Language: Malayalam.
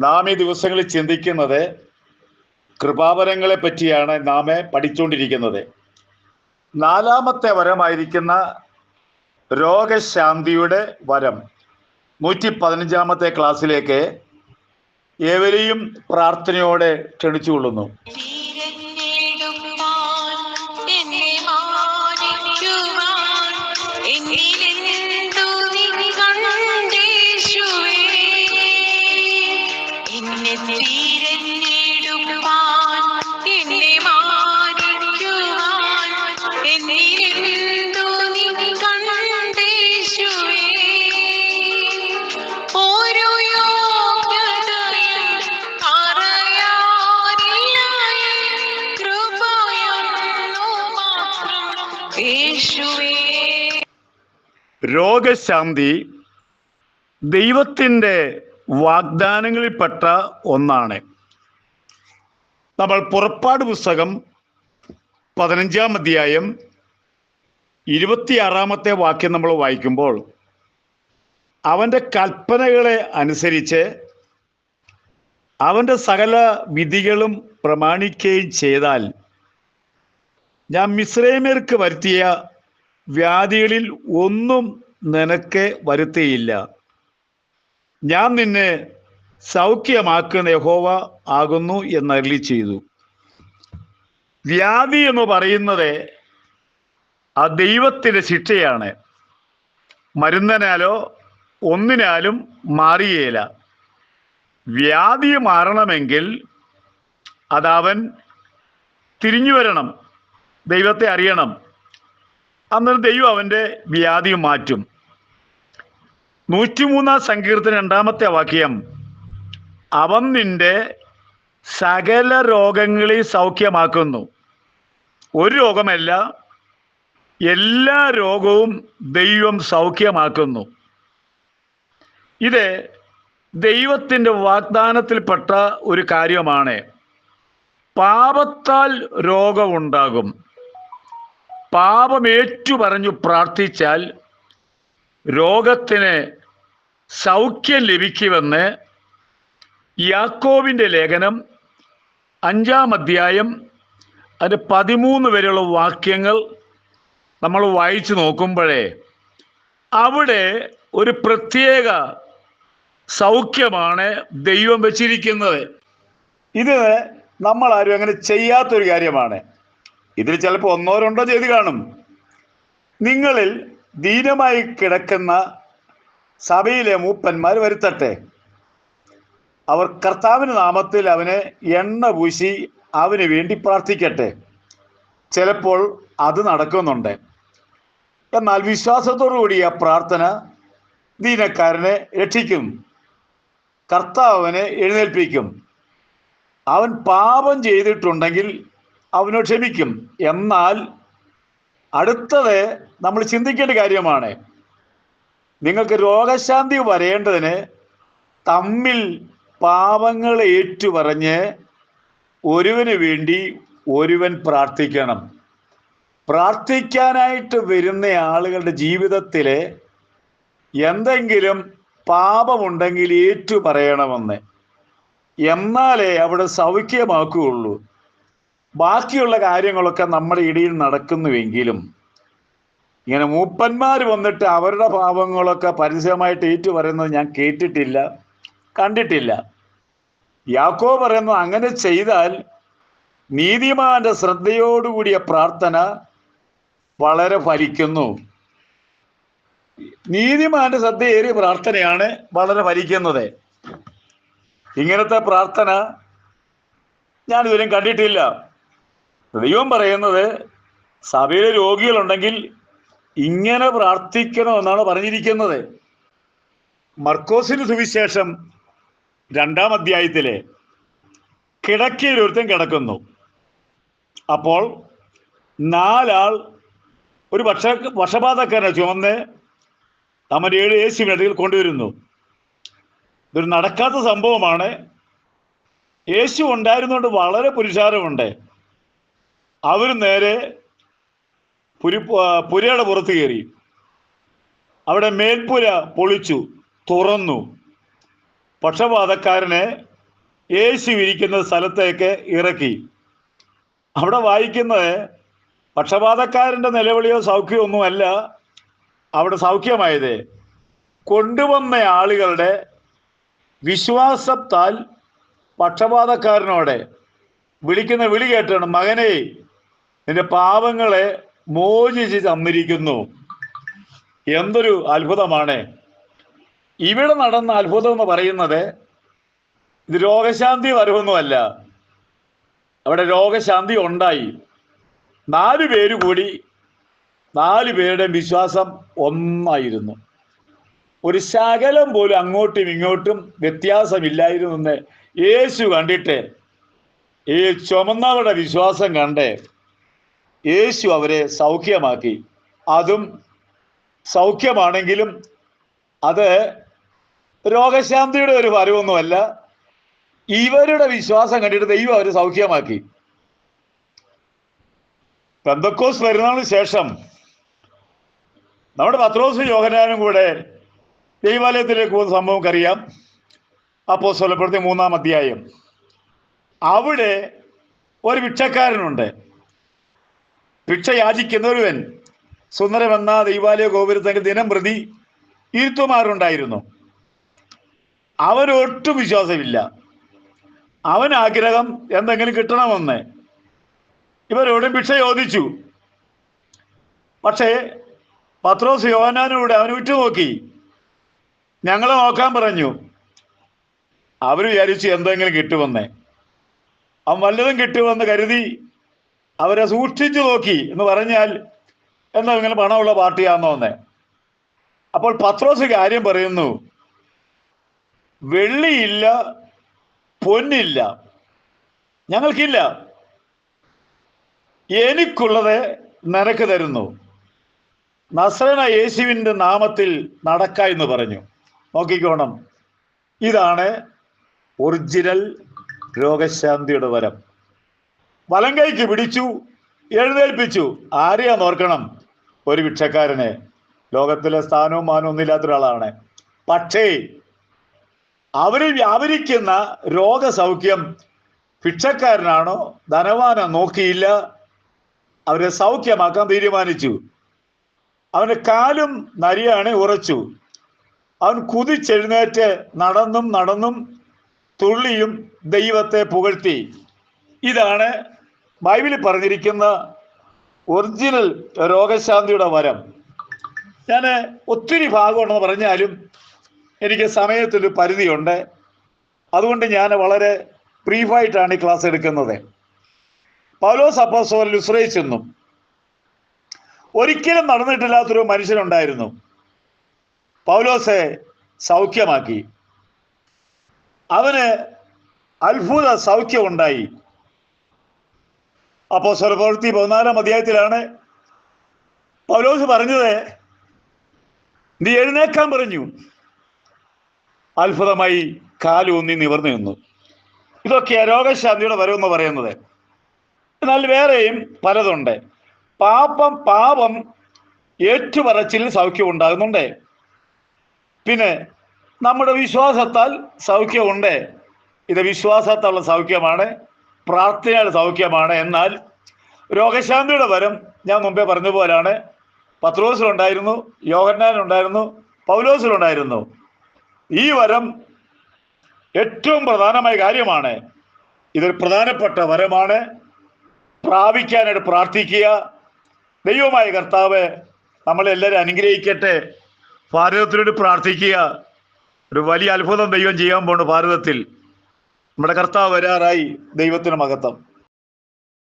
നാം ഈ ദിവസങ്ങളിൽ ചിന്തിക്കുന്നത് കൃപാവരങ്ങളെ പറ്റിയാണ് നാം പഠിച്ചുകൊണ്ടിരിക്കുന്നത്. 4-ാമത്തെ വരമായിരിക്കുന്ന രോഗശാന്തിയുടെ വരം 115-ാമത്തെ ക്ലാസ്സിലേക്ക് ഏവരെയും പ്രാർത്ഥനയോടെ ക്ഷണിച്ചുകൊള്ളുന്നു. രോഗശാന്തി ദൈവത്തിൻ്റെ വാഗ്ദാനങ്ങളിൽപ്പെട്ട ഒന്നാണ്. നമ്മൾ പുറപ്പാട് പുസ്തകം 15-ാം അധ്യായം 26-ാമത്തെ വാക്യം നമ്മൾ വായിക്കുമ്പോൾ, അവൻ്റെ കൽപ്പനകളെ അനുസരിച്ച് അവൻ്റെ സകല വിധികളും പ്രമാണിക്കുകയും ചെയ്താൽ ഞാൻ മിസ്രൈമ്യർക്ക് വരുത്തിയ വ്യാധികളിൽ ഒന്നും നിനക്ക് വരുത്തിയില്ല. ഞാൻ നിന്നെ സൗഖ്യമാക്കുന്ന യഹോവ ആകുന്നു എന്നരുളി ചെയ്തു. വ്യാധി എന്ന് പറയുന്നത് ആ ദൈവത്തിൻ്റെ ശിക്ഷയാണ്. മരുന്നിനാലോ ഒന്നിനാലും മാറിയേല. വ്യാധി മാറണമെങ്കിൽ അതവൻ തിരിഞ്ഞു വരണം, ദൈവത്തെ അറിയണം. അന്നേരം ദൈവം അവൻ്റെ വ്യാധി മാറ്റും. 103-ാം സങ്കീർത്തനം 2-ാമത്തെ വാക്യം, അവൻ നിന്റെ സകല രോഗങ്ങളെ സൗഖ്യമാക്കുന്നു. ഒരു രോഗമല്ല, എല്ലാ രോഗവും ദൈവം സൗഖ്യമാക്കുന്നു. ഇത് ദൈവത്തിൻ്റെ വാഗ്ദാനത്തിൽപ്പെട്ട ഒരു കാര്യമാണ്. പാപത്താൽ രോഗമുണ്ടാകും. പാപമേറ്റു പറഞ്ഞു പ്രാർത്ഥിച്ചാൽ രോഗത്തിന് സൗഖ്യം ലഭിക്കുമെന്ന് യാക്കോബിൻ്റെ ലേഖനം 5-ാം അധ്യായം അതിൻ്റെ 13 വരെയുള്ള വാക്യങ്ങൾ നമ്മൾ വായിച്ചു നോക്കുമ്പോഴേ അവിടെ ഒരു പ്രത്യേക സൗഖ്യമാണ് ദൈവം വച്ചിരിക്കുന്നത്. ഇത് നമ്മളാരും അങ്ങനെ ചെയ്യാത്തൊരു കാര്യമാണ്. ഇതിൽ ചിലപ്പോൾ 1-2 ചെയ്ത് കാണും. നിങ്ങളിൽ ദീനമായി കിടക്കുന്ന സഭയിലെ മൂപ്പന്മാർ വരുത്തട്ടെ. അവർ കർത്താവിൻ്റെ നാമത്തിൽ അവനെ എണ്ണ പൂശി അവന് വേണ്ടി പ്രാർത്ഥിക്കട്ടെ. ചിലപ്പോൾ അത് നടക്കുന്നുണ്ട്. എന്നാൽ വിശ്വാസത്തോടു കൂടിയ പ്രാർത്ഥന ദീനക്കാരനെ രക്ഷിക്കും. കർത്താവ് അവനെ എഴുന്നേൽപ്പിക്കും. അവൻ പാപം ചെയ്തിട്ടുണ്ടെങ്കിൽ അവനോട് ക്ഷമിക്കും. എന്നാൽ അടുത്തത് നമ്മൾ ചിന്തിക്കേണ്ട കാര്യമാണ്. നിങ്ങൾക്ക് രോഗശാന്തി വരേണ്ടതിന് തമ്മിൽ പാപങ്ങളെ ഏറ്റുപറഞ്ഞ് ഒരുവന് വേണ്ടി ഒരുവൻ പ്രാർത്ഥിക്കണം. പ്രാർത്ഥിക്കാനായിട്ട് വരുന്ന ആളുകളുടെ ജീവിതത്തിൽ എന്തെങ്കിലും പാപമുണ്ടെങ്കിൽ ഏറ്റു പറയണമെന്ന്. എന്നാലേ അവിടെ സൗഖ്യമാക്കുകയുള്ളൂ. ബാക്കിയുള്ള കാര്യങ്ങളൊക്കെ നമ്മുടെ ഇടയിൽ നടക്കുന്നുവെങ്കിലും ഇങ്ങനെ മൂപ്പന്മാർ വന്നിട്ട് അവരുടെ പാപങ്ങളൊക്കെ പരസ്യമായിട്ട് ഏറ്റു പറയുന്നത് ഞാൻ കേട്ടിട്ടില്ല, കണ്ടിട്ടില്ല. യാക്കോബ് പറയുന്നത് അങ്ങനെ ചെയ്താൽ നീതിമാന്റെ ശ്രദ്ധയോടുകൂടിയ പ്രാർത്ഥന വളരെ ഫലിക്കുന്നു. നീതിമാന്റെ ശ്രദ്ധയേറിയ പ്രാർത്ഥനയാണ് വളരെ ഫലിക്കുന്നത്. ഇങ്ങനത്തെ പ്രാർത്ഥന ഞാൻ ഇതുവരെയും കണ്ടിട്ടില്ല. ദൈവം പറയുന്നത് സഭയിലെ രോഗികളുണ്ടെങ്കിൽ ഇങ്ങനെ പ്രാർത്ഥിക്കണമെന്നാണ് പറഞ്ഞിരിക്കുന്നത്. മർക്കോസിന് സുവിശേഷം 2-ാം അധ്യായത്തിലെ കിടക്കയിൽ ഒരുത്തൻ കിടക്കുന്നു. അപ്പോൾ 4 ആൾ ഒരു വർഷബാധക്കാരനെ ചുമന്ന് അവൻ്റെ യേശുവിൻ്റെ അടുക്കൽ കൊണ്ടുവരുന്നു. ഇതൊരു നടക്കാത്ത സംഭവമാണ്. യേശു ഉണ്ടായിരുന്നുകൊണ്ട് വളരെ പുരുഷാരമുണ്ട്. അവർ നേരെ പുരയുടെ പുറത്ത് കയറി. അവിടെ മേൽപ്പുര പൊളിച്ചു, തുറന്നു. പക്ഷപാതക്കാരനെ യേശു ഇരിക്കുന്ന സ്ഥലത്തേക്ക് ഇറക്കി. അവിടെ വായിക്കുന്നത് പക്ഷപാതക്കാരൻ്റെ നിലവിളിയോ സൗഖ്യമോ ഒന്നുമല്ല അവിടെ സൗഖ്യമായത്. കൊണ്ടുവന്ന ആളുകളുടെ വിശ്വാസത്താൽ പക്ഷപാതക്കാരനോട് വിളിക്കുന്ന വിളി കേട്ടാണ്, മകനെ നിന്റെ പാപങ്ങളെ മോചിച്ച് തന്നിരിക്കുന്നു. എന്തൊരു അത്ഭുതമാണ് ഇവിടെ നടന്ന അത്ഭുതം എന്ന് പറയുന്നത്. ഇത് രോഗശാന്തി വരവൊന്നുമല്ല, അവിടെ രോഗശാന്തി ഉണ്ടായി. 4 പേര് കൂടി 4 പേരുടെ വിശ്വാസം ഒന്നായിരുന്നു. ഒരു ശകലം പോലും അങ്ങോട്ടും ഇങ്ങോട്ടും വ്യത്യാസമില്ലായിരുന്നെന്ന് യേശു കണ്ടിട്ട് ഈ ചുമന്നവരുടെ വിശ്വാസം കണ്ട് യേശു അവരെ സൗഖ്യമാക്കി. അതും സൗഖ്യമാണെങ്കിലും അത് രോഗശാന്തിയുടെ ഒരു ഫലമൊന്നുമല്ല. ഇവരുടെ വിശ്വാസം കണ്ടിട്ട് ദൈവം അവരെ സൗഖ്യമാക്കി. പെന്തക്കോസ്ത് പെരുന്നാളിന് ശേഷം നമ്മുടെ പത്രോസും യോഹന്നാനും കൂടെ ദൈവാലയത്തിലേക്ക് പോകുന്ന സംഭവം അറിയാം. അപ്പോസ്തലപ്രവൃത്തി 3-ാം അധ്യായം. അവിടെ ഒരു ഭിക്ഷക്കാരനുണ്ട്. ഭിക്ഷ യാചിക്കുന്നവരുവൻ സുന്ദരമെന്ന ദൈവാലയ ഗോപുരത്തെങ്കിൽ ദിനം പ്രതി ഇരുത്തുമാറുണ്ടായിരുന്നു. അവനൊട്ടും വിശ്വാസമില്ല. അവൻ ആഗ്രഹം എന്തെങ്കിലും കിട്ടണമെന്ന്. ഇവരോടും ഭിക്ഷ ചോദിച്ചു. പക്ഷേ പത്രോസ് യോഹന്നാനോട് അവൻ ഉറ്റുനോക്കി. ഞങ്ങളെ നോക്കാൻ പറഞ്ഞു. അവർ വിചാരിച്ചു എന്തെങ്കിലും കിട്ടുമെന്ന്. അവൻ വല്ലതും കിട്ടുമെന്ന് കരുതി അവരെ സൂക്ഷിച്ചു നോക്കി. എന്ന് പറഞ്ഞാൽ എന്തെങ്കിലും പണമുള്ള പാർട്ടിയാണെന്നോ ഒന്ന്. അപ്പോൾ പത്രോസ് കാര്യം പറയുന്നു, വെള്ളിയില്ല, പൊന്നില്ല, ഞങ്ങൾക്കില്ല, എനിക്കുള്ളത് നിനക്ക് തരുന്നു. നസറേനായ യേശുവിൻ്റെ നാമത്തിൽ നടക്ക എന്ന് പറഞ്ഞു. നോക്കിക്കോണം, ഇതാണ് ഒറിജിനൽ രോഗശാന്തിയുടെ വരം. വലം കൈക്ക് പിടിച്ചു, എഴുന്നേൽപ്പിച്ചു. ആരെയാന്ന് ഓർക്കണം? ഒരു ഭിക്ഷക്കാരനെ. ലോകത്തിലെ സ്ഥാനവും മാനവും ഒന്നുമില്ലാത്ത ഒരാളാണ്. പക്ഷേ അവരിൽ വ്യാപരിക്കുന്ന രോഗസൗഖ്യം ഭിക്ഷക്കാരനാണോ ധനവാനോ നോക്കിയില്ല. അവരെ സൗഖ്യമാക്കാൻ തീരുമാനിച്ചു. അവൻ്റെ കാലും നരിയാണ് ഉറച്ചു. അവൻ കുതിച്ചെഴുന്നേറ്റ് നടന്നും തുള്ളിയും ദൈവത്തെ പുകഴ്ത്തി. ഇതാണ് ബൈബിളിൽ പറഞ്ഞിരിക്കുന്ന ഒറിജിനൽ രോഗശാന്തിയുടെ വരം. ഞാൻ ഒത്തിരി ഭാഗമുണ്ടെന്ന് പറഞ്ഞാലും എനിക്ക് സമയത്തിനൊരു പരിധിയുണ്ട്. അതുകൊണ്ട് ഞാൻ വളരെ ബ്രീഫായിട്ടാണ് ഈ ക്ലാസ് എടുക്കുന്നത്. പൗലോസ് അപ്പോസ്തലൻ ലുസ്ത്രയിൽ ചെന്നു. ഒരിക്കലും നടന്നിട്ടില്ലാത്തൊരു മനുഷ്യനുണ്ടായിരുന്നു. പൗലോസെ സൗഖ്യമാക്കി. അവന് അത്ഭുത സൗഖ്യം ഉണ്ടായി. അപ്പോസ്തലപ്രവൃത്തി 14-ാം അധ്യായത്തിലാണ് പൗലോസ് പറഞ്ഞത്, നീ എഴുന്നേക്കാൻ പറഞ്ഞു. അത്ഭുതമായി കാലൂന്നി നിവർന്നു നിന്നു. ഇതൊക്കെയാ രോഗശാന്തിയുടെ വരവെന്ന് പറയുന്നത്. എന്നാൽ വേറെയും പലതുണ്ട്. പാപം ഏറ്റുപറച്ചിൽ സൗഖ്യം ഉണ്ടാകുന്നുണ്ട്. പിന്നെ നമ്മുടെ വിശ്വാസത്താൽ സൗഖ്യമുണ്ട്. ഇത് വിശ്വാസത്താലുള്ള സൗഖ്യമാണ്, പ്രാർത്ഥനയുടെ സൗഖ്യമാണ്. എന്നാൽ രോഗശാന്തിയുടെ വരം ഞാൻ മുമ്പേ പറഞ്ഞ പോലാണ്. പത്രോസിലുണ്ടായിരുന്നു, യോഹന്നാനുണ്ടായിരുന്നു, പൗലോസിലുണ്ടായിരുന്നു. ഈ വരം ഏറ്റവും പ്രധാനമായ കാര്യമാണ്. ഇതൊരു പ്രധാനപ്പെട്ട വരമാണ്. പ്രാപിക്കാനായിട്ട് പ്രാർത്ഥിക്കുക. ദൈവമായ കർത്താവ് നമ്മളെല്ലാവരും അനുഗ്രഹിക്കട്ടെ. ഭാരതത്തിനോട് പ്രാർത്ഥിക്കുക. ഒരു വലിയ അത്ഭുതം ദൈവം ചെയ്യാൻ പോകുന്നു ഭാരതത്തിൽ. നമ്മുടെ കർത്താവ് വരാറായി. ദൈവത്തിന് മഹത്വം.